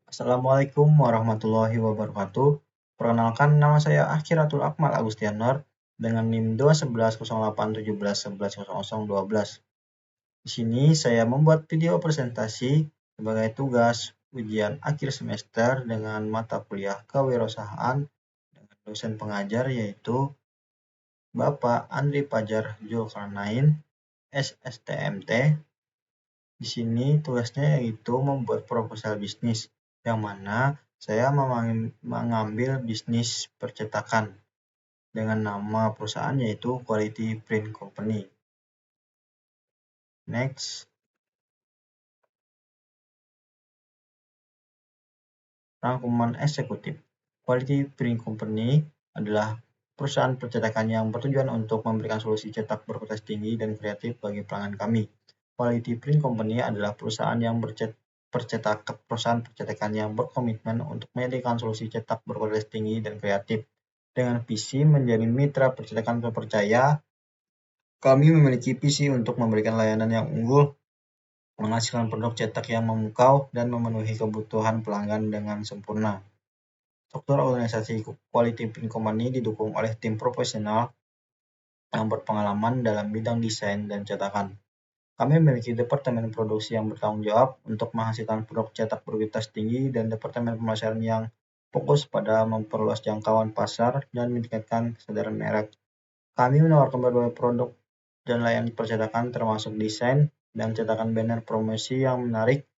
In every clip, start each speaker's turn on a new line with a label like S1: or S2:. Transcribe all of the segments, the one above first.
S1: Assalamualaikum warahmatullahi wabarakatuh. Perkenalkan, nama saya Akhiratul Akmal Agustianor dengan NIM 2110817110012. Di sini saya membuat video presentasi sebagai tugas ujian akhir semester dengan mata kuliah kewirausahaan dengan dosen pengajar yaitu Bapak Andri Fajar Zulkarnain, SSTMT. Di sini tugasnya yaitu membuat proposal bisnis, yang mana saya mengambil bisnis percetakan dengan nama perusahaan yaitu Quality Print Company. Next. Rangkuman eksekutif. Quality Print Company adalah perusahaan percetakan yang bertujuan untuk memberikan solusi cetak berkualitas tinggi dan kreatif bagi pelanggan kami. Quality Print Company adalah perusahaan percetakan yang berkomitmen untuk menyediakan solusi cetak berkualitas tinggi dan kreatif. Dengan visi menjadi mitra percetakan terpercaya, kami memiliki visi untuk memberikan layanan yang unggul, menghasilkan produk cetak yang memukau, dan memenuhi kebutuhan pelanggan dengan sempurna. Struktur organisasi Quality Print Company didukung oleh tim profesional yang berpengalaman dalam bidang desain dan cetakan. Kami memiliki departemen produksi yang bertanggung jawab untuk menghasilkan produk cetak berkualitas tinggi dan departemen pemasaran yang fokus pada memperluas jangkauan pasar dan meningkatkan kesadaran merek. Kami menawarkan berbagai produk dan layanan percetakan termasuk desain dan cetakan banner promosi yang menarik,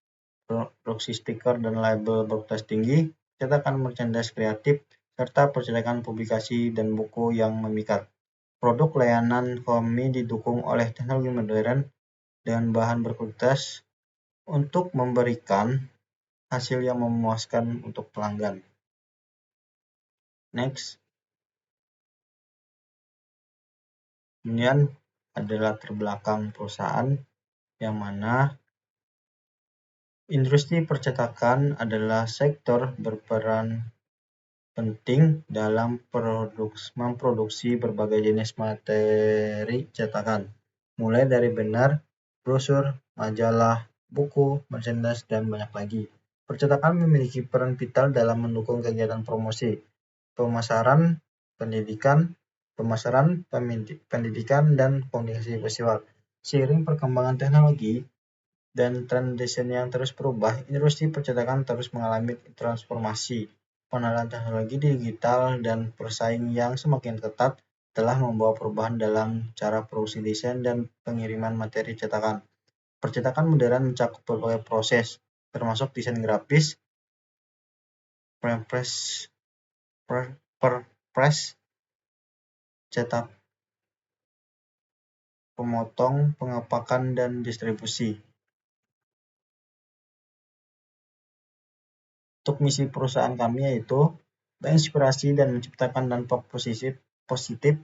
S1: produksi stiker dan label berkualitas tinggi, cetakan merchandise kreatif, serta percetakan publikasi dan buku yang memikat. Produk layanan kami didukung oleh teknologi modern dengan bahan berkualitas untuk memberikan hasil yang memuaskan untuk pelanggan. Next. Kemudian adalah terbelakang perusahaan yang mana industri percetakan adalah sektor berperan penting dalam memproduksi berbagai jenis materi cetakan, mulai dari banner, brosur, majalah, buku, merchandise, dan banyak lagi. Percetakan memiliki peran vital dalam mendukung kegiatan promosi, pemasaran, pendidikan, dan komunikasi visual. Seiring perkembangan teknologi dan tren desain yang terus berubah, industri percetakan terus mengalami transformasi. Pengenalan teknologi digital dan persaing yang semakin ketat telah membawa perubahan dalam cara produksi desain dan pengiriman materi cetakan. Percetakan modern mencakup berbagai proses, termasuk desain grafis, press, cetak, pemotong, pengepakan, dan distribusi. Untuk misi perusahaan kami yaitu menginspirasi dan menciptakan dampak positif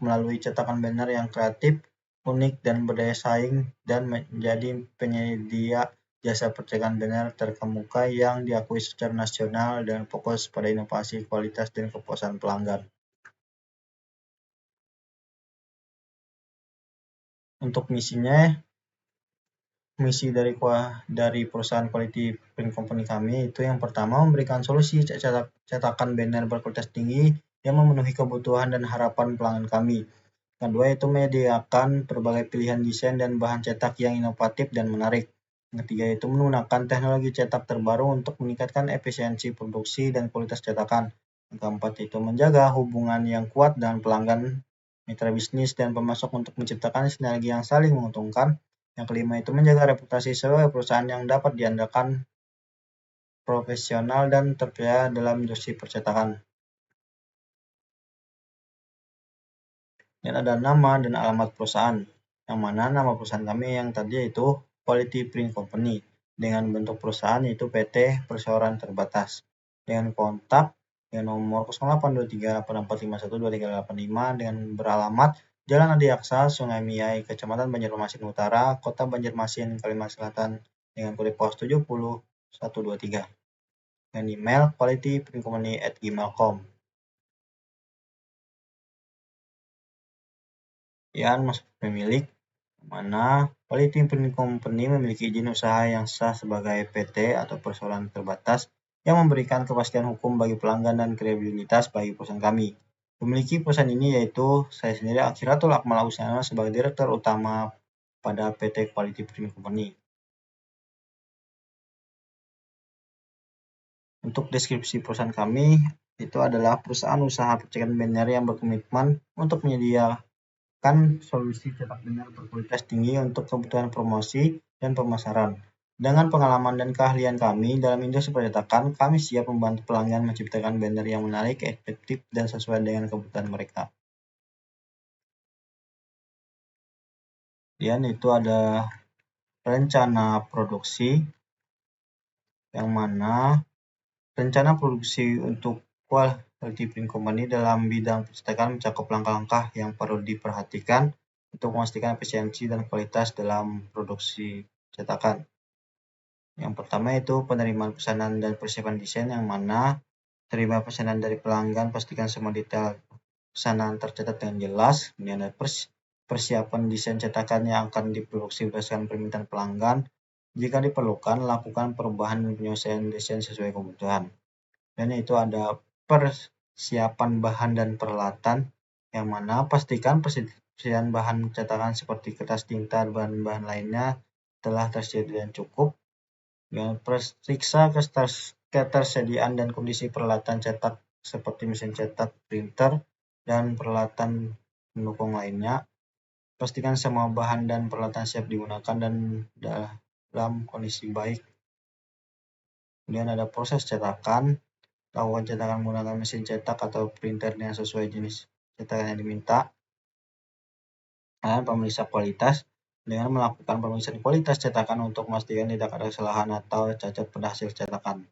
S1: melalui cetakan banner yang kreatif, unik, dan berdaya saing, dan menjadi penyedia jasa percetakan banner terkemuka yang diakui secara nasional dan fokus pada inovasi, kualitas, dan kepuasan pelanggan. Untuk misi dari perusahaan Quality Print Company kami itu yang pertama memberikan solusi cetakan banner berkualitas tinggi yang memenuhi kebutuhan dan harapan pelanggan kami. Kedua itu menyediakan berbagai pilihan desain dan bahan cetak yang inovatif dan menarik. Yang ketiga itu menggunakan teknologi cetak terbaru untuk meningkatkan efisiensi produksi dan kualitas cetakan. Yang keempat itu menjaga hubungan yang kuat dengan pelanggan, mitra bisnis, dan pemasok untuk menciptakan sinergi yang saling menguntungkan. Yang kelima itu menjaga reputasi sebagai perusahaan yang dapat diandalkan, profesional, dan terpercaya dalam industri percetakan. Dan ada nama dan alamat perusahaan, yang mana nama perusahaan kami yang tadi yaitu Quality Print Company, dengan bentuk perusahaan yaitu PT Perseroan Terbatas, dengan kontak dengan nomor 082384512385 dengan beralamat Jalan Adiaksa, Sungai Miai, Kecamatan Banjarmasin Utara, Kota Banjarmasin, Kalimantan Selatan, dengan kode pos 70123. Dengan email qualityprintcompany@gmail.com. Masuk pemilik, mana Quality Print Company memiliki izin usaha yang sah sebagai PT atau perseroan terbatas yang memberikan kepastian hukum bagi pelanggan dan kredibilitas bagi perusahaan kami. Memiliki perusahaan ini yaitu saya sendiri Akhiratul Akmal Husnana sebagai Direktur Utama pada PT Quality Print Company. Untuk deskripsi perusahaan kami, itu adalah perusahaan usaha percetakan banner yang berkomitmen untuk menyediakan solusi cetak banner berkualitas tinggi untuk kebutuhan promosi dan pemasaran. Dengan pengalaman dan keahlian kami dalam industri percetakan, kami siap membantu pelanggan menciptakan banner yang menarik, efektif, dan sesuai dengan kebutuhan mereka. Dan itu ada rencana produksi, yang mana rencana produksi untuk Quality Print Company dalam bidang percetakan mencakup langkah-langkah yang perlu diperhatikan untuk memastikan efisiensi dan kualitas dalam produksi cetakan. Yang pertama itu penerimaan pesanan dan persiapan desain, yang mana terima pesanan dari pelanggan, pastikan semua detail pesanan tercatat dengan jelas. Kemudian ada persiapan desain cetakan yang akan diproduksi berdasarkan permintaan pelanggan. Jika diperlukan, lakukan perubahan dan penyelesaian desain sesuai kebutuhan. Dan itu ada persiapan bahan dan peralatan, yang mana pastikan persediaan bahan cetakan seperti kertas, tinta, dan bahan-bahan lainnya telah tersedia dan cukup. Dan periksa ketersediaan dan kondisi peralatan cetak seperti mesin cetak, printer, dan peralatan pendukung lainnya. Pastikan semua bahan dan peralatan siap digunakan dan dalam kondisi baik. Kemudian ada proses cetakan. Lakukan cetakan menggunakan mesin cetak atau printer yang sesuai jenis cetakan yang diminta. Dan pemeriksa kualitas dengan melakukan pemeriksaan kualitas cetakan untuk memastikan tidak ada kesalahan atau cacat pada hasil cetakan.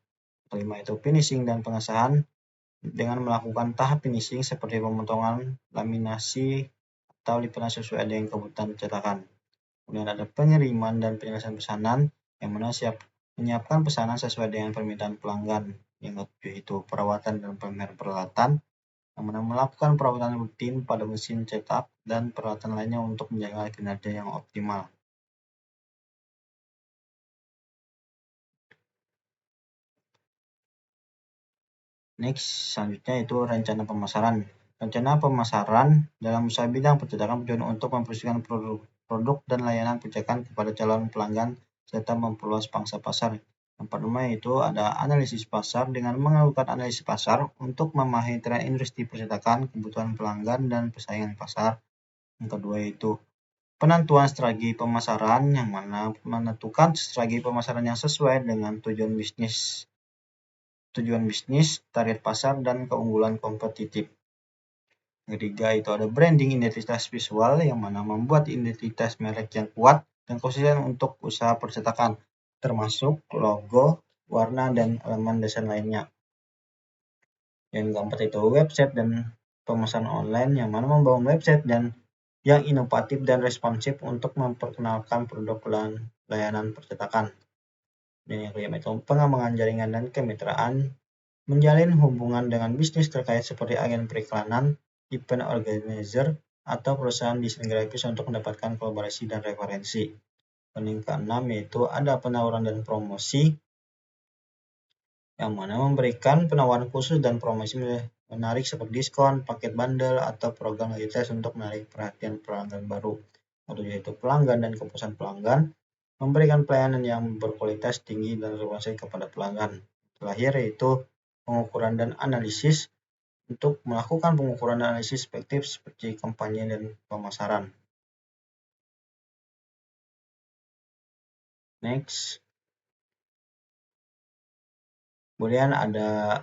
S1: Kelima itu finishing dan pengesahan dengan melakukan tahap finishing seperti pemotongan, laminasi, atau lipatan sesuai dengan kebutuhan cetakan. Kemudian ada pengiriman dan penyelesaian pesanan, yang mana menyiapkan pesanan sesuai dengan permintaan pelanggan. Yang ketujuh itu perawatan dan pemeliharaan peralatan, yang mana melakukan perawatan rutin pada mesin cetak dan peralatan lainnya untuk menjaga kinerja yang optimal. Next, selanjutnya itu rencana pemasaran. Rencana pemasaran dalam usaha bidang percetakan tujuan untuk mempromosikan produk dan layanan percetakan kepada calon pelanggan serta memperluas pangsa pasar. Yang pertama itu ada analisis pasar dengan melakukan analisis pasar untuk memahami tren industri percetakan, kebutuhan pelanggan, dan persaingan pasar. Yang kedua itu penentuan strategi pemasaran, yang mana menentukan strategi pemasaran yang sesuai dengan tujuan bisnis, target pasar, dan keunggulan kompetitif. Yang ketiga itu ada branding identitas visual, yang mana membuat identitas merek yang kuat dan konsisten untuk usaha percetakan, termasuk logo, warna, dan elemen desain lainnya. Yang keempat itu website dan pemasaran online, yang mana membangun website yang inovatif dan responsif untuk memperkenalkan produk dan layanan percetakan. Dan yang kelima itu pengembangan jaringan dan kemitraan, menjalin hubungan dengan bisnis terkait seperti agen periklanan, event organizer, atau perusahaan desain grafis untuk mendapatkan kolaborasi dan referensi. Dan yang keenam yaitu ada penawaran dan promosi, yang mana memberikan penawaran khusus dan promosi menarik seperti diskon, paket bundle, atau program loyalitas untuk menarik perhatian pelanggan baru. Yaitu pelanggan dan kepuasan pelanggan, memberikan pelayanan yang berkualitas tinggi dan responsif kepada pelanggan. Terakhir yaitu pengukuran dan analisis, untuk melakukan pengukuran dan analisis efektif seperti kampanye dan pemasaran. Next. Kemudian ada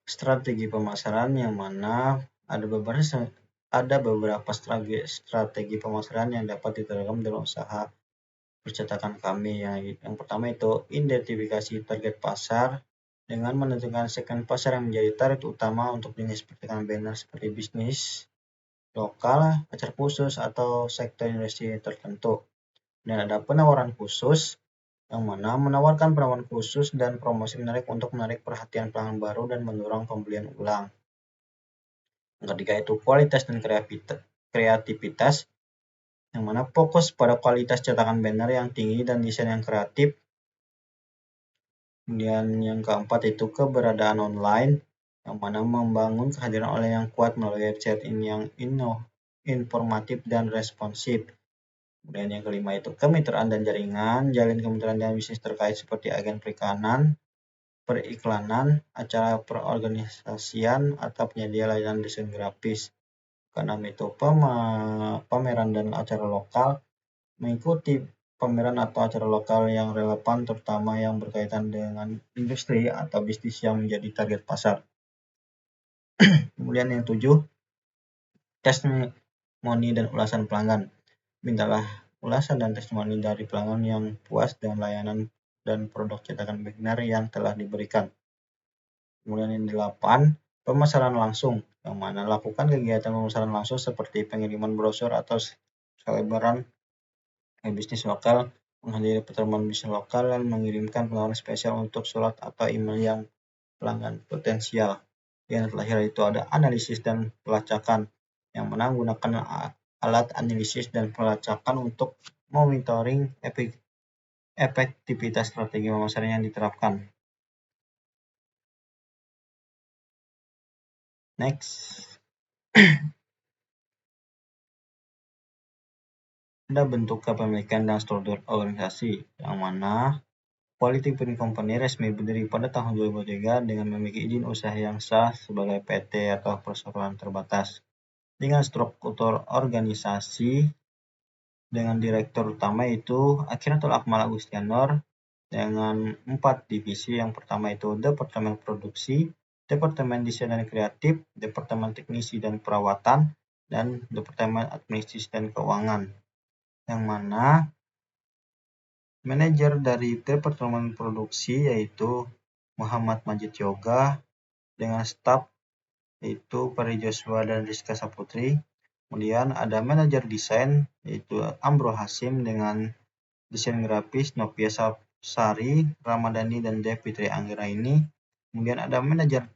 S1: strategi pemasaran, yang mana ada beberapa strategi pemasaran yang dapat diterapkan dalam usaha percetakan kami. Yang pertama itu identifikasi target pasar dengan menentukan segmen pasar yang menjadi target utama untuk jenis percetakan banner seperti bisnis lokal, acara khusus, atau sektor industri tertentu. Dan ada penawaran khusus, yang mana menawarkan penawaran khusus dan promosi menarik untuk menarik perhatian pelanggan baru dan mendorong pembelian ulang. Yang ketiga itu kualitas dan kreativitas, yang mana fokus pada kualitas cetakan banner yang tinggi dan desain yang kreatif. Kemudian yang keempat itu keberadaan online, yang mana membangun kehadiran online yang kuat melalui website ini yang informatif dan responsif. Kemudian yang kelima itu kemitraan dan jaringan, jalin kemitraan dan bisnis terkait seperti agen periklanan, acara perorganisasian, atau penyedia layanan desain grafis. Keenam itu pameran dan acara lokal, mengikuti pameran atau acara lokal yang relevan terutama yang berkaitan dengan industri atau bisnis yang menjadi target pasar. Kemudian yang tujuh, testimoni dan ulasan pelanggan. Mintalah ulasan dan testimoni dari pelanggan yang puas dengan layanan dan produk cetakan beginner yang telah diberikan. Kemudian yang delapan, pemasaran langsung, yang mana lakukan kegiatan pemasaran langsung seperti pengiriman brosur atau selebaran bisnis lokal, menghadiri pertemuan bisnis lokal, dan mengirimkan penawaran spesial untuk surat atau email yang pelanggan potensial. Yang terakhir itu ada analisis dan pelacakan, yang mana menggunakan alat analisis dan pelacakan untuk monitoring efektivitas strategi pemasaran yang diterapkan. Next. Ada bentuk kepemilikan dan struktur organisasi, yang mana Quality Print Company resmi berdiri pada tahun 2003 dengan memiliki izin usaha yang sah sebagai PT atau perusahaan terbatas. Dengan struktur organisasi dengan direktur utama itu Akhiratul Akmal Agustianor dengan 4 divisi. Yang pertama itu Departemen Produksi, Departemen Desain dan Kreatif, Departemen Teknisi dan Perawatan, dan Departemen Administrasi dan Keuangan. Yang mana manajer dari Departemen Produksi yaitu Muhammad Majid Yoga dengan staf yaitu Pari Joshua dan Rizka Saputri. Kemudian ada manajer desain yaitu Amro Hasim dengan desain grafis Novia Sari, Ramadhani dan Dev Fitri Anggraini. Kemudian ada manajer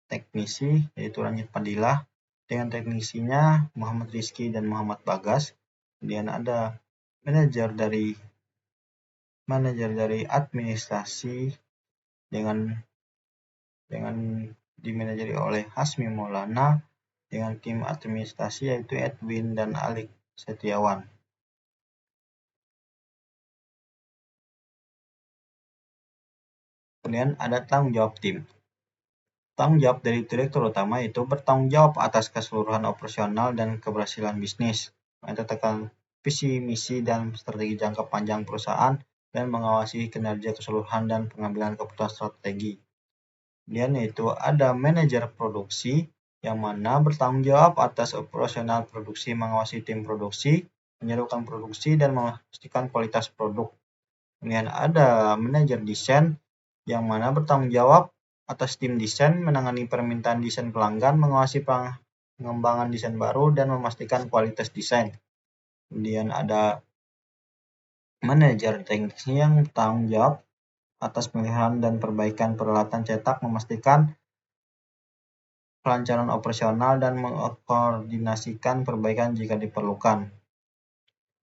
S1: teknisi yaitu Ranjit Padilla dengan teknisinya Muhammad Rizky dan Muhammad Bagas. Kemudian ada manajer dari administrasi dengan dimanajeri oleh Hasmi Maulana dengan tim administrasi yaitu Edwin dan Alik Setiawan. Kemudian ada tanggung jawab tim. Tanggung jawab dari direktur utama itu bertanggung jawab atas keseluruhan operasional dan keberhasilan bisnis, menetapkan visi, misi, dan strategi jangka panjang perusahaan, dan mengawasi kinerja keseluruhan dan pengambilan keputusan strategi. Kemudian yaitu ada manajer produksi, yang mana bertanggung jawab atas operasional produksi, mengawasi tim produksi, menyeluruhkan produksi, dan memastikan kualitas produk. Kemudian ada manajer desain, yang mana bertanggung jawab atas tim desain, menangani permintaan desain pelanggan, mengawasi pengembangan desain baru, dan memastikan kualitas desain. Kemudian ada manajer teknis yang bertanggung jawab atas pemilihan dan perbaikan peralatan cetak, memastikan kelancaran operasional, dan mengkoordinasikan perbaikan jika diperlukan.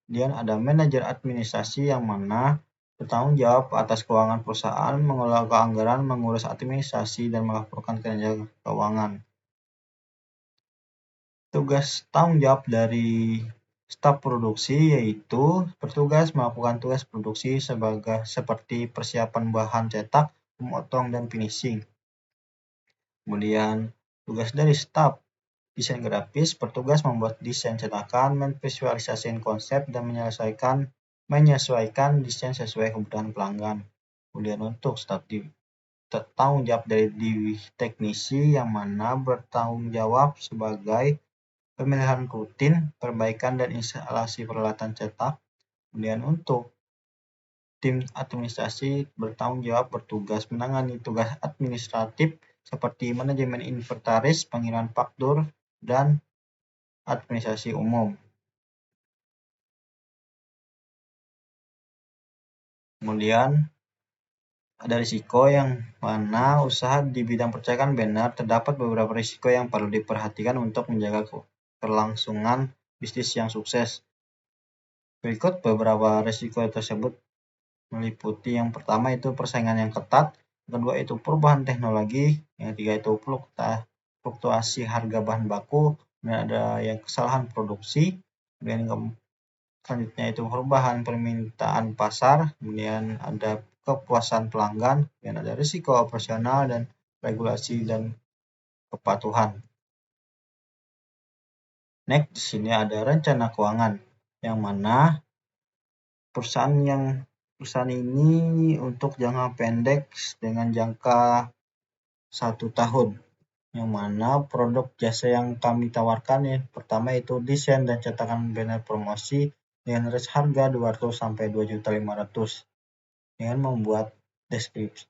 S1: Kemudian ada manajer administrasi, yang mana bertanggung jawab atas keuangan perusahaan, mengelola anggaran, mengurus administrasi, dan melaporkan kinerja keuangan. Tugas tanggung jawab dari staf produksi yaitu bertugas melakukan tugas produksi seperti persiapan bahan cetak, memotong, dan finishing. Kemudian tugas dari staf desain grafis bertugas membuat desain cetakan, memvisualisasikan konsep, dan menyesuaikan desain sesuai kebutuhan pelanggan. Kemudian untuk staf tanggung jawab dari teknisi, yang mana bertanggung jawab sebagai pemilihan rutin, perbaikan, dan instalasi peralatan cetak. Kemudian untuk tim administrasi bertugas menangani tugas administratif seperti manajemen inventaris, pengiriman faktur, dan administrasi umum. Kemudian ada risiko, yang mana usaha di bidang percetakan banner terdapat beberapa risiko yang perlu diperhatikan untuk menjaga kelangsungan bisnis yang sukses. Berikut beberapa risiko tersebut meliputi yang pertama itu persaingan yang ketat, kedua itu perubahan teknologi, yang ketiga itu fluktuasi harga bahan baku, kemudian ada yang kesalahan produksi, kemudian selanjutnya itu perubahan permintaan pasar, kemudian ada kepuasan pelanggan, kemudian ada risiko operasional dan regulasi dan kepatuhan. Next, di sini ada rencana keuangan, yang mana perusahaan ini untuk jangka pendek dengan jangka 1 tahun, yang mana produk jasa yang kami tawarkan ya, pertama itu desain dan cetakan banner promosi dengan range harga 200 sampai 2.500.000 dengan membuat deskripsi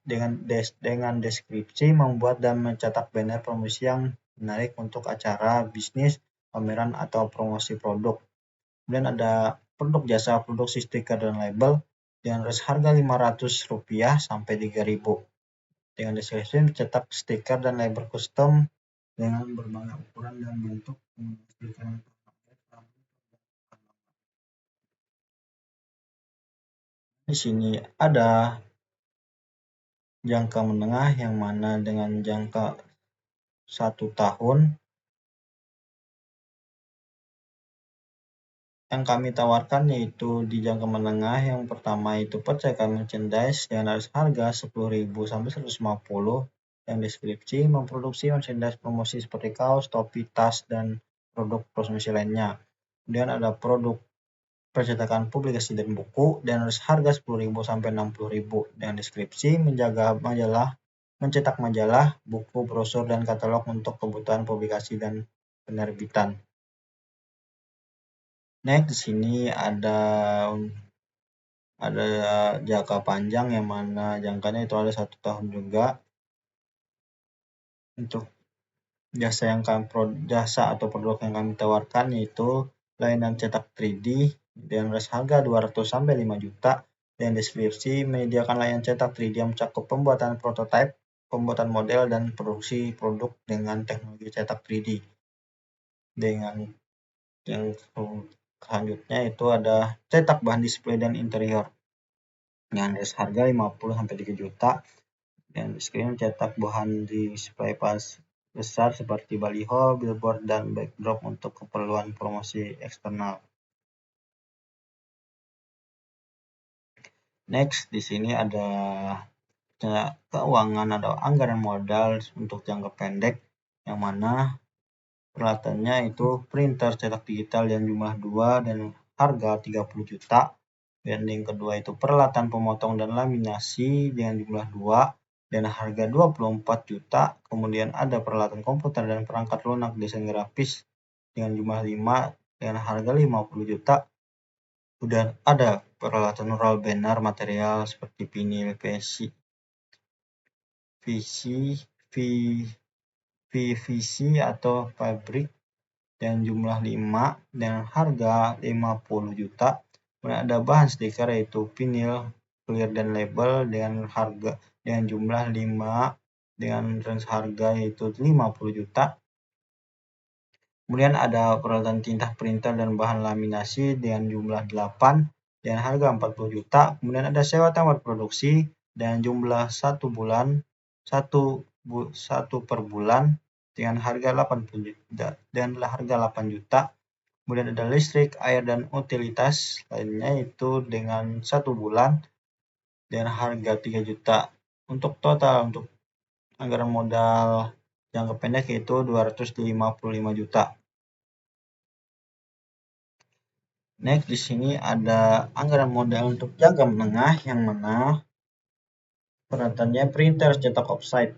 S1: membuat dan mencetak banner promosi yang menarik untuk acara bisnis, pameran atau promosi produk. Kemudian ada produk jasa produksi stiker dan label dengan range harga Rp500 sampai Rp3.000 dengan deskripsi mencetak stiker dan label custom dengan berbagai ukuran dan bentuk menghasilkan di sini ada jangka menengah yang mana dengan jangka 1 tahun yang kami tawarkan yaitu di jangka menengah. Yang pertama itu percetakan merchandise dengan harga Rp10.000 sampai Rp150, yang deskripsi memproduksi merchandise promosi seperti kaos, topi, tas, dan produk promosi lainnya. Kemudian ada produk percetakan publikasi dan buku dan harga Rp10.000 sampai Rp60.000 dengan deskripsi mencetak majalah, buku, brosur, dan katalog untuk kebutuhan publikasi dan penerbitan. Next, di sini ada jangka panjang yang mana jangkanya itu ada 1 tahun juga. Untuk jasa atau produk yang kami tawarkan yaitu layanan cetak 3D dengan harga 200 sampai 5 juta dan deskripsi menyediakan layanan cetak 3D yang mencakup pembuatan prototipe, pembuatan model, dan produksi produk dengan teknologi cetak 3D. Dengan yang selanjutnya itu ada cetak bahan display dan interior dengan harga 50 sampai 3 juta dan screen cetak bahan display besar seperti baliho, billboard, dan backdrop untuk keperluan promosi eksternal. Next, di sini ada keuangan atau anggaran modal untuk jangka pendek, yang mana peralatannya itu printer cetak digital yang jumlah 2 dan harga 30 juta. Dan yang kedua itu peralatan pemotong dan laminasi dengan jumlah 2 dan harga 24 juta. Kemudian ada peralatan komputer dan perangkat lunak desain grafis dengan jumlah 5 dengan harga 50 juta. Kemudian ada peralatan roll banner material seperti vinil, PVC atau fabrik dengan jumlah 5 dengan harga 50 juta. Kemudian ada bahan stiker yaitu vinil, clear, dan label dengan jumlah 5 dengan range harga yaitu 50 juta. Kemudian ada peralatan tinta printer dan bahan laminasi dengan jumlah 8 dengan harga 40 juta. Kemudian ada sewa tempat produksi dengan jumlah 1 per bulan dengan harga 80 juta dan harga 8 juta. Kemudian ada listrik, air, dan utilitas lainnya itu dengan 1 bulan dengan harga 3 juta. Untuk total untuk anggaran modal jangka pendek yaitu 255 juta. Next, di sini ada anggaran modal untuk jangka menengah yang mana peralatannya printer cetak offset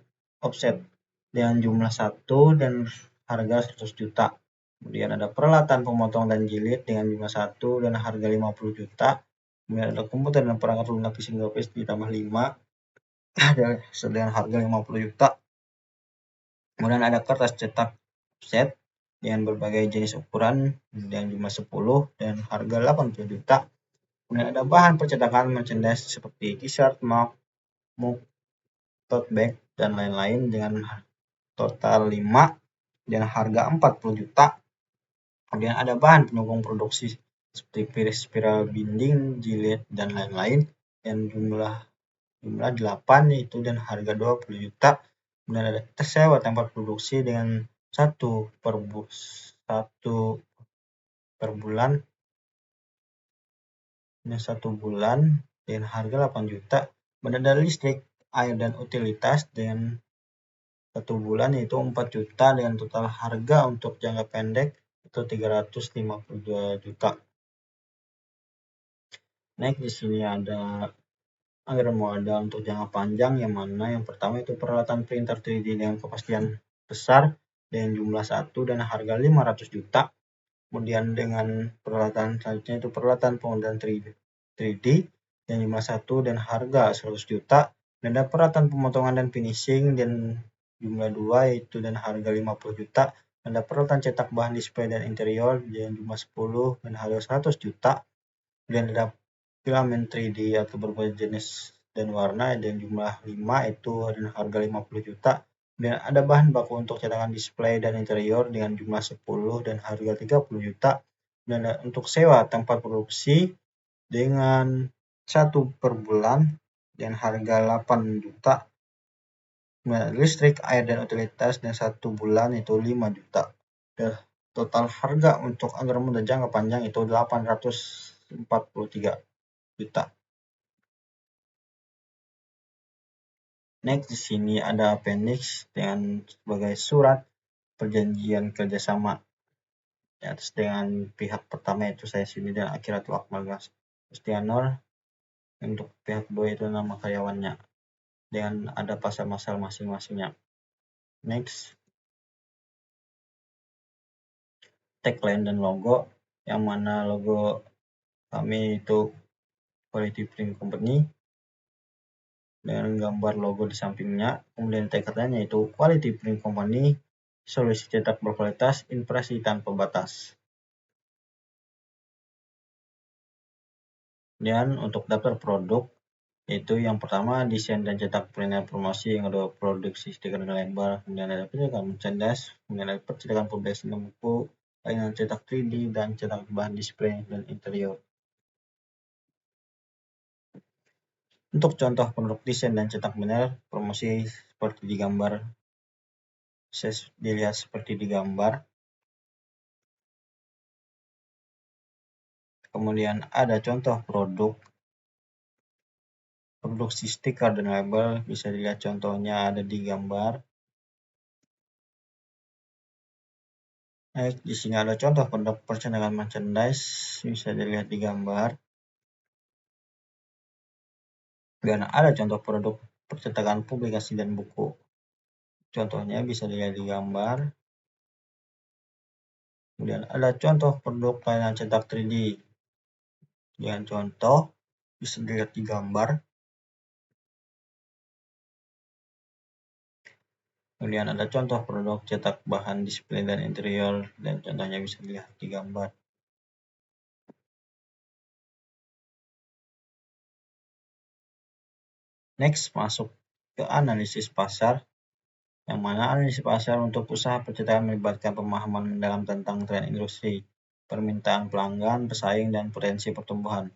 S1: dengan jumlah 1 dan harga 100 juta. Kemudian ada peralatan pemotong dan jilid dengan jumlah 1 dan harga 50 juta. Kemudian ada komputer dan perangkat lunak desain grafis ditambah 5 dengan harga 50 juta. Kemudian ada kertas cetak offset dengan berbagai jenis ukuran dengan jumlah 10 dan harga 80 juta. Kemudian ada bahan percetakan merchandise seperti t-shirt, mug, tote bag, dan lain-lain dengan total 5 dan harga 40 juta. Kemudian ada bahan pendukung produksi seperti spiral binding, jilid, dan lain-lain yang jumlah jumlah 8 yaitu dan harga 20 juta. Kemudian ada tersewa tempat produksi dengan satu per bulan dengan harga 8 juta. Kemudian ada listrik, air dan utilitas dengan 1 bulan yaitu 4 juta dengan total harga untuk jangka pendek itu 352 juta. Next di sini ada anggaran modal untuk jangka panjang, yang mana yang pertama itu peralatan printer 3D dengan kepastian besar dengan jumlah 1 dan harga 500 juta. Kemudian dengan peralatan selanjutnya itu peralatan pemodel 3D yang jumlah 1 dan harga 100 juta. Dan ada peralatan pemotongan dan finishing dan jumlah 2 yaitu dan harga 50 juta. Dan ada peralatan cetak bahan display dan interior yang jumlah 10 dan harga 100 juta. Dan ada filamen 3D atau berbagai jenis dan warna dan jumlah 5 itu dan harga 50 juta. Dan ada bahan baku untuk cetakan display dan interior dengan jumlah 10 dan harga 30 juta. Dan untuk sewa tempat produksi dengan 1 per bulan dan harga 8 juta. Listrik, air dan utilitas dan 1 bulan itu 5 juta. Dan total harga untuk anggaran modal jangka panjang itu 843 juta. Next di sini ada appendix dengan sebagai surat perjanjian kerjasama atas dengan pihak pertama yaitu saya sini dan Akhiratul Akmal Gustianor. Untuk pihak kedua itu nama karyawannya dengan ada pasal-pasal masing-masingnya. Next, tagline dan logo, yang mana logo kami itu Quality Print Company dengan gambar logo di sampingnya. Kemudian tagline-nya itu Quality Print Company, solusi cetak berkualitas, impresi tanpa batas. Dan untuk daftar produk, yaitu yang pertama desain dan cetak printer promosi, yang kedua produksi stiker dan lembar, kemudian ada percetakan merchandise, kemudian ada percetakan publikasi buku, layanan cetak 3D dan cetak bahan display dan interior. Untuk contoh produk desain dan cetak banner promosi seperti di gambar, dilihat seperti di gambar. Kemudian ada contoh produk produksi stiker dan label, bisa dilihat contohnya ada di gambar. Di sini ada contoh produk percetakan merchandise, bisa dilihat di gambar. Dan ada contoh produk percetakan publikasi dan buku, contohnya bisa dilihat di gambar. Kemudian ada contoh produk layanan cetak 3D dengan contoh, bisa dilihat di gambar. Kemudian ada contoh produk cetak bahan display dan interior dan contohnya bisa dilihat di gambar. Next, masuk ke analisis pasar, yang mana analisis pasar untuk usaha percetakan melibatkan pemahaman mendalam tentang tren industri, permintaan pelanggan, pesaing, dan potensi pertumbuhan.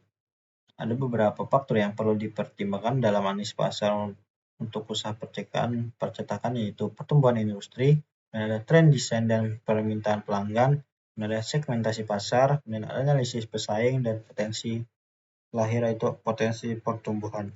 S1: Ada beberapa faktor yang perlu dipertimbangkan dalam analisis pasar untuk usaha percetakan, yaitu pertumbuhan industri, dan ada tren desain dan permintaan pelanggan, dan ada segmentasi pasar, dan ada analisis pesaing dan potensi lahir itu potensi pertumbuhan.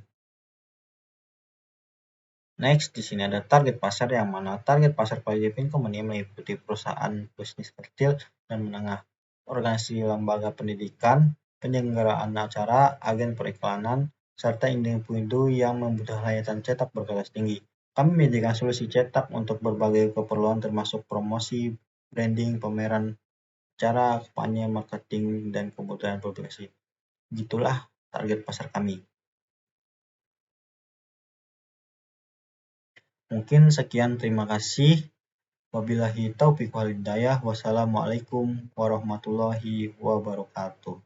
S1: Next, di sini ada target pasar, yang mana target pasar Quality Print Company meliputi perusahaan bisnis kecil dan menengah, organisasi lembaga pendidikan, penyelenggaraan acara, agen periklanan, serta individu yang membutuhkan layanan cetak berkualitas tinggi. Kami menyediakan solusi cetak untuk berbagai keperluan termasuk promosi, branding, pameran, acara, kampanye, marketing, dan kebutuhan publikasi. Gitulah target pasar kami. Mungkin sekian, terima kasih. Wabillahi taufiq wal hidayah. Wassalamualaikum warahmatullahi wabarakatuh.